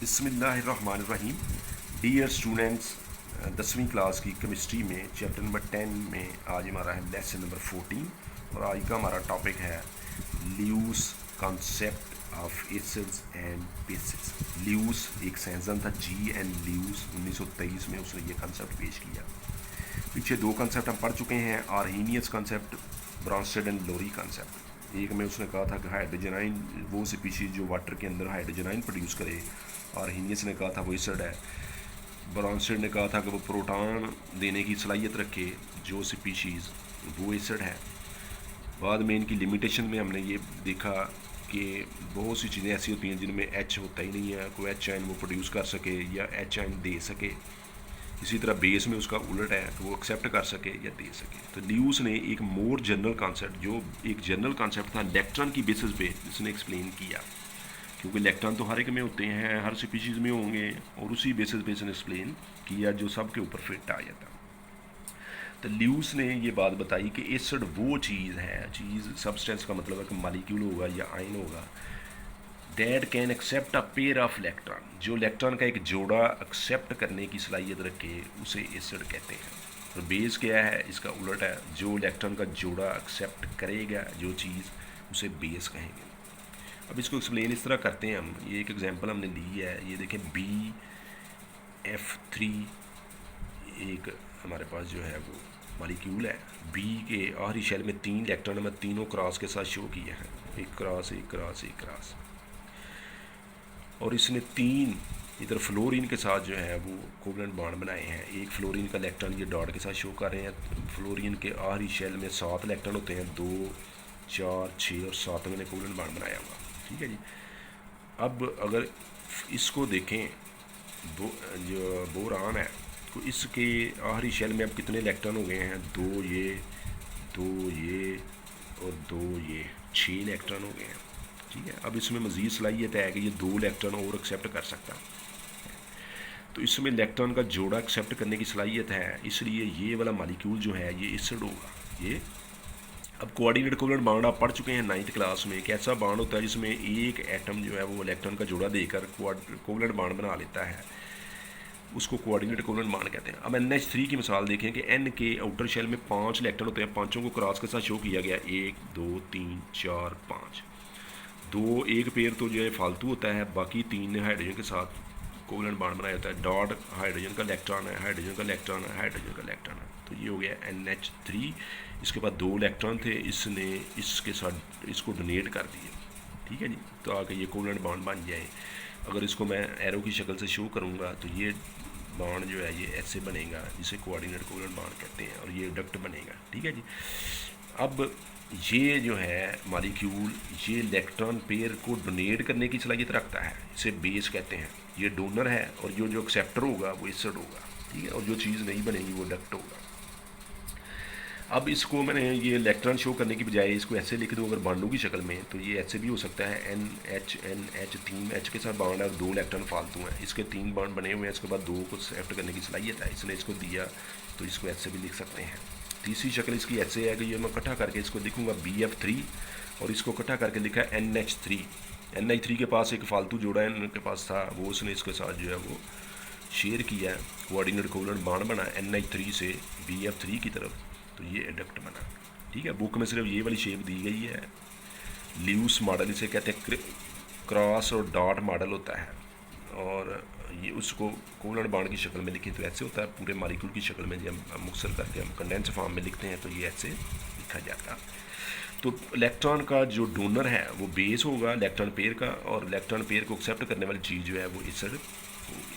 बिस्मिल्लाहिर्रहमानिर्रहीम। Dear students, 10वीं class की केमिस्ट्री में चैप्टर नंबर 10 में आज हमारा है लेसन नंबर 14 और आज का हमारा टॉपिक है Luce concept of acids and bases. Luce एक साइंसदान था, G.N. ल्यूस। 1923 में उसने ये कॉन्सेप्ट पेश किया। पीछे दो कॉन्सेप्ट हम पढ़ चुके हैं, Arrhenius concept, Bronsted and Lowry concept. एक में उसने कहा था कि हाइड्रोजनाइन वो स्पीशीज जो वाटर के अंदर हाइड्रोजनाइन प्रोड्यूस करे, आर्हीनियस ने कहा था वो एसिड है, ब्रॉन्स्टेड ने कहा था कि वो प्रोटॉन देने की सलाहियत रखे जो स्पीशीज़ वो एसिड है। बाद में इनकी लिमिटेशन में हमने ये देखा कि बहुत सी चीज़ें ऐसी होती हैं जिनमें H होता ही नहीं है, कोई H आयन वो प्रोड्यूस कर सके या H आयन दे सके। इसी तरह बेस में उसका उलट है कि वो एक्सेप्ट कर सके या दे सके। तो ल्यूस ने एक मोर जनरल कॉन्सेप्ट, जो एक जनरल कॉन्सेप्ट था इलेक्ट्रॉन की बेसिस पे, इसने एक्सप्लेन किया, क्योंकि इलेक्ट्रॉन तो हर एक में होते हैं, हर स्पीशीज़ में होंगे, और उसी बेसिस पे इसने एक्सप्लेन किया जो सब के ऊपर फिट आ जाता। तो ल्यूस ने ये बात बताई कि एसिड वो चीज़ है, चीज़ सब्सटेंस का मतलब है कि मालिक्यूल होगा या आयन होगा, that can accept a pair of electron, जो इलेक्ट्रॉन का एक जोड़ा एक्सेप्ट करने की सलाहियत रखे उसे एसिड कहते हैं। और बेस क्या है, इसका उलट है, जो इलेक्ट्रॉन का जोड़ा एक्सेप्ट करेगा जो चीज़, उसे बेस कहेंगे। अब इसको एक्सप्लेन इस तरह करते हैं हम। ये एक एग्जांपल हमने ली है, ये देखें BF3 एक हमारे पास जो है वो मॉलिक्यूल है। B के आखिरी शेल में 3 इलेक्ट्रॉन में तीनों क्रॉस के साथ शो किए हैं, एक क्रॉस एक क्रॉस एक क्रॉस, और इसने 3 इधर फ्लोरीन के साथ जो है वो कोवलेंट बॉन्ड बनाए हैं। एक फ्लोरीन का इलेक्ट्रॉन ये डॉट के साथ शो कर रहे हैं। फ्लोरीन के आखिरी शेल में 7 इलेक्ट्रॉन होते हैं, 2 4 6 और 7 मैंने कोवलेंट बॉन्ड बनाया हुआ। ठीक है जी। अब अगर इसको देखें, जो बोरान है, तो इसके आखिरी शेल में अब कितने इलेक्ट्रॉन हो गए हैं, 2 ये और 2 ये, 6 इलेक्ट्रॉन हो गए हैं। ठीक है। अब इसमें मज़ीद सलाहियत है कि ये 2 इलेक्ट्रॉन और एक्सेप्ट कर सकता है, तो इसमें इलेक्ट्रॉन का जोड़ा एक्सेप्ट करने की सलाहियत है, इसलिए ये वाला मॉलिक्यूल जो है ये एसिड होगा। ये अब कोऑर्डिनेट कोवलेंट बॉन्ड आप पढ़ चुके हैं 9th क्लास में। एक ऐसा बॉन्ड होता है जिसमें एक एटम जो है वो इलेक्ट्रॉन का जोड़ा देकर कोवलेंट बॉन्ड बना लेता है, उसको कोऑर्डिनेट कोवलेंट बॉन्ड कहते हैं। अब NH3 की मिसाल देखें कि N के आउटर शेल में 5 इलेक्ट्रॉन होते हैं, पाँचों को क्रॉस के साथ शो किया गया, 1 2 3 4 5। 2 एक पेयर तो जो है फालतू होता है, बाकी 3 ने हाइड्रोजन के साथ कोवलेंट बॉन्ड बनाया होता है। डॉट हाइड्रोजन का इलेक्ट्रॉन है, हाइड्रोजन का इलेक्ट्रॉन है, हाइड्रोजन का इलेक्ट्रॉन है, तो ये हो गया NH3। इसके बाद 2 इलेक्ट्रॉन थे, इसने इसके साथ इसको डोनेट कर दिए। ठीक है जी। तो आगे ये कोवलेंट बॉन्ड बन जाए। अगर इसको मैं एरो की शक्ल से शो करूँगा तो ये बॉन्ड जो है ये ऐसे बनेगा, जिसे कोऑर्डिनेट कोवलेंट बॉन्ड कहते हैं, और ये डक्ट बनेगा। ठीक है जी। अब ये जो है मॉलिक्यूल, ये इलेक्ट्रॉन पेयर को डोनेट करने की सलाहियत रखता है, इसे बेस कहते हैं। ये डोनर है, और जो एक्सेप्टर होगा वो एसिड होगा। ठीक है। और जो चीज़ नहीं बनेगी वो डक्ट होगा। अब इसको मैंने ये इलेक्ट्रॉन शो करने की बजाय इसको ऐसे लिख दूँ अगर बॉन्डों की शक्ल में, तो ये ऐसे भी हो सकता है, NH 3 H के साथ बॉन्ड है और 2 इलेक्ट्रॉन फालतू हैं, इसके 3 बॉन्ड बने हुए हैं, इसके बाद 2 को एक्सेप्ट करने की सलाहियत है, इसने इसको दिया, तो इसको ऐसे भी लिख सकते हैं। तीसरी शक्ल इसकी ऐसे है कि ये मैं इकट्ठा करके इसको लिखूँगा BF3, और इसको इकट्ठा करके लिखा है NH3। NH3 के पास एक फालतू जोड़ा है इनके पास था, वो उसने इसके साथ जो है वो शेयर किया है, कोऑर्डिनेट कोवलेंट बॉन्ड बना NH3 से BF3 की तरफ, तो ये एडक्ट बना। ठीक है। बुक में सिर्फ ये वाली शेप दी गई है। ल्यूस मॉडल इसे कहते हैं, क्रॉस और डॉट मॉडल होता है, और ये उसको कोवलेंट बॉन्ड की शक्ल में लिखें तो ऐसे होता है, पूरे मॉलिक्यूल की शक्ल में जब हम मुक्सर करके हम कंडेंस फॉर्म में लिखते हैं तो ये ऐसे लिखा जाता है। तो इलेक्ट्रॉन का जो डोनर है वो बेस होगा इलेक्ट्रॉन पेयर का, और इलेक्ट्रॉन पेयर को एक्सेप्ट करने वाली चीज़ जो है वो एसिड होगी।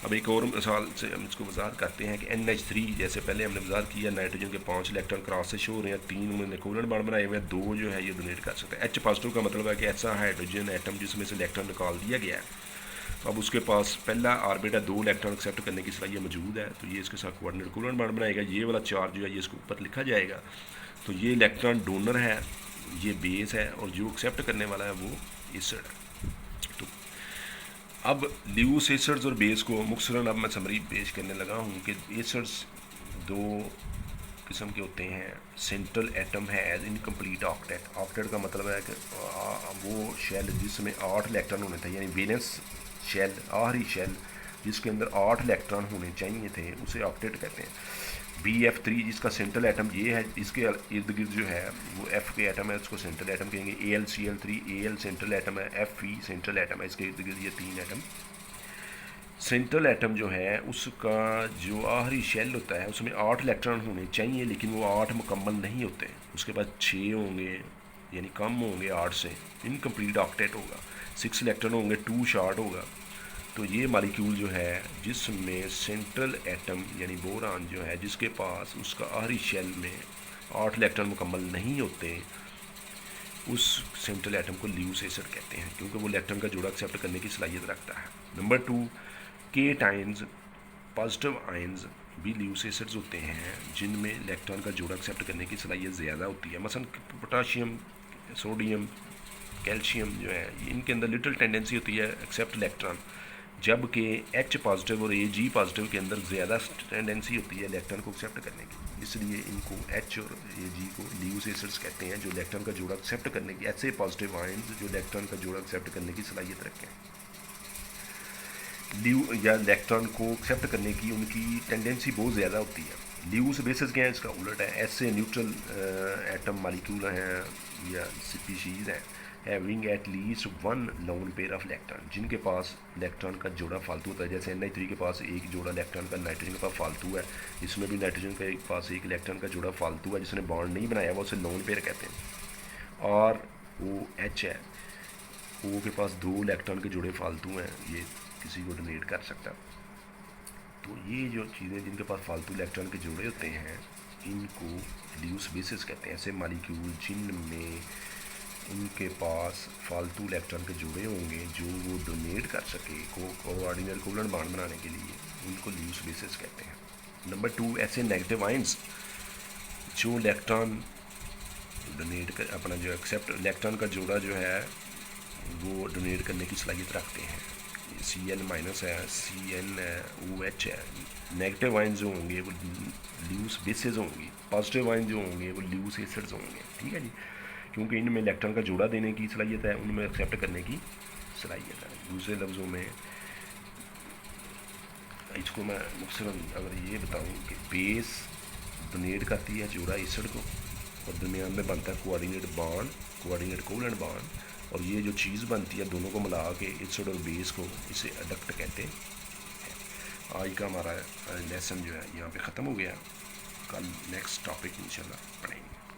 अब एक और मिसाल से हम इसको वजाहत करते हैं कि NH3, जैसे पहले हमने वजाहत किया, नाइट्रोजन के 5 इलेक्ट्रॉन क्रॉस से शो हो रहे हैं, 3 उन्होंने कोवलेंट बॉन्ड बनाए हुए हैं, 2 जो है ये डोनेट कर सकते हैं। H पॉजिटिव का मतलब है कि ऐसा हाइड्रोजन एटम जिसमें से इलेक्ट्रॉन निकाल दिया गया है, तो अब उसके पास पहला ऑर्बिट है, 2 इलेक्ट्रॉन एक्सेप्ट करने की सलाहियत मौजूद है, तो ये इसके साथ कोऑर्डिनेट कोवलेंट बॉन्ड बनाएगा। ये वाला चार्ज जो है ये इसके ऊपर लिखा जाएगा, तो ये इलेक्ट्रॉन डोनर है, ये बेस है, और जो एक्सेप्ट करने वाला है वो एसिड है। तो अब ल्यूस एसिड्स और बेस को मुख्तसरन अब मैं समरी पेश करने लगा हूँ कि एसिड्स 2 किस्म के होते हैं। सेंट्रल एटम है एज इनकम्प्लीट ऑक्टेट। ऑक्टेट का मतलब है कि वो शेल जिसमें 8 इलेक्ट्रॉन होने थे, यानी वैलेंस शेल, आखिरी शेल जिसके अंदर 8 इलेक्ट्रॉन होने चाहिए थे, उसे ऑक्टेट कहते हैं। BF3 जिसका सेंट्रल एटम ये है, इसके इर्द गिर्द जो है वो F के एटम है, उसको सेंट्रल एटम कहेंगे। AlCl3 Al सेंट्रल एटम है, Fe सेंट्रल एटम है, इसके इर्द गिर्द ये 3 एटम। सेंट्रल एटम जो है उसका जो आखिरी शेल होता है उसमें 8 इलेक्ट्रॉन होने चाहिए, लेकिन वो 8 मुकम्मल नहीं होते, उसके बाद 6 होंगे, यानी कम होंगे 8 से, इनकम्प्लीट ऑक्टेट होगा। 6 इलेक्ट्रॉन होंगे, 2 शार्ट होगा। तो ये मालिक्यूल जो है जिसमें सेंट्रल एटम यानी बोरान जो है, जिसके पास उसका आखिरी शेल में 8 इलेक्ट्रॉन मुकम्मल नहीं होते, उस सेंट्रल एटम को ल्यूस एसिड कहते हैं, क्योंकि वो इलेक्ट्रॉन का जोड़ा एक्सेप्ट करने की सलाहियत रखता है। Number 2, cations, positive ions भी ल्यूस एसिड्स होते हैं जिनमें इलेक्ट्रॉन का जोड़ा एक्सेप्ट करने की सलाहियत ज़्यादा होती है। मसलन पोटाशियम, सोडियम, कैल्शियम जो है, इनके अंदर लिटिल टेंडेंसी होती है एक्सेप्ट इलेक्ट्रॉन, जबकि H पॉजिटिव और Ag पॉजिटिव के अंदर ज़्यादा टेंडेंसी होती है इलेक्ट्रॉन को एक्सेप्ट करने की, इसलिए इनको H और Ag को ल्यूस एसिड्स कहते हैं, जो इलेक्ट्रॉन का जोड़ा एक्सेप्ट करने की, ऐसे पॉजिटिव आयंस जो इलेक्ट्रॉन का जोड़ा एक्सेप्ट करने की सलाहियत रखते हैं। या इलेक्ट्रॉन को एक्सेप्ट करने की उनकी टेंडेंसी बहुत ज़्यादा होती है। ल्यूस बेसिस क्या है, इसका उलट है। ऐसे न्यूट्रल एटम मालिक्यूल हैं या स्पीशीज़ हैं having at least 1 lone pair of electron, जिनके पास इलेक्ट्रॉन का जोड़ा फालतू होता है। जैसे NH3 के पास एक जोड़ा इलेक्ट्रॉन का नाइट्रोजन के पास फालतू है, इसमें भी नाइट्रोजन के पास एक इलेक्ट्रॉन का जोड़ा फालतू है, जिसने बॉन्ड नहीं बनाया हुआ, उसे लोन पेयर कहते हैं। और OH है, O के पास 2 इलेक्ट्रॉन के जोड़े फालतू हैं, ये किसी को डोनेट कर सकता। तो ये जो चीज़ें जिनके पास फालतू इलेक्ट्रॉन के जोड़े होते हैं, इनको ल्यूस बेसिस कहते हैं। ऐसे मालिक्यूल जिनमें उनके पास फालतू इलेक्ट्रॉन के जोड़े होंगे जो वो डोनेट कर सके कोऑर्डिनल कोवलेंट बॉन्ड बनाने के लिए, उनको ल्यूस बेसिस कहते हैं। नंबर 2, ऐसे नेगेटिव आयंस जो इलेक्ट्रॉन डोनेट कर, अपना जो एक्सेप्ट इलेक्ट्रॉन का जोड़ा जो है वो डोनेट करने की सलाहियत रखते हैं। Cl- है, Cn है, OH है। नेगेटिव आयन जो होंगे वो ल्यूस बेसिस होंगी, पॉजिटिव आयन जो होंगे वो ल्यूस एसिड्स होंगे। ठीक है जी, क्योंकि इनमें इलेक्ट्रॉन का जोड़ा देने की सलाहियत है, उनमें एक्सेप्ट करने की सलाहियत है। दूसरे लफ्ज़ों में इसको मैं मुख्तसरन अगर ये बताऊँ कि बेस डोनेट करती है जोड़ा एसिड को, और दरमियान में बनता है coordinate bond, coordinate covalent bond, और ये जो चीज़ बनती है दोनों को मिला के एसिड और बेस को, इसे एडक्ट कहते हैं। आज का हमारा लेसन जो है यहाँ पे ख़त्म हो गया, कल नेक्स्ट टॉपिक इंशाल्लाह पढ़ेंगे।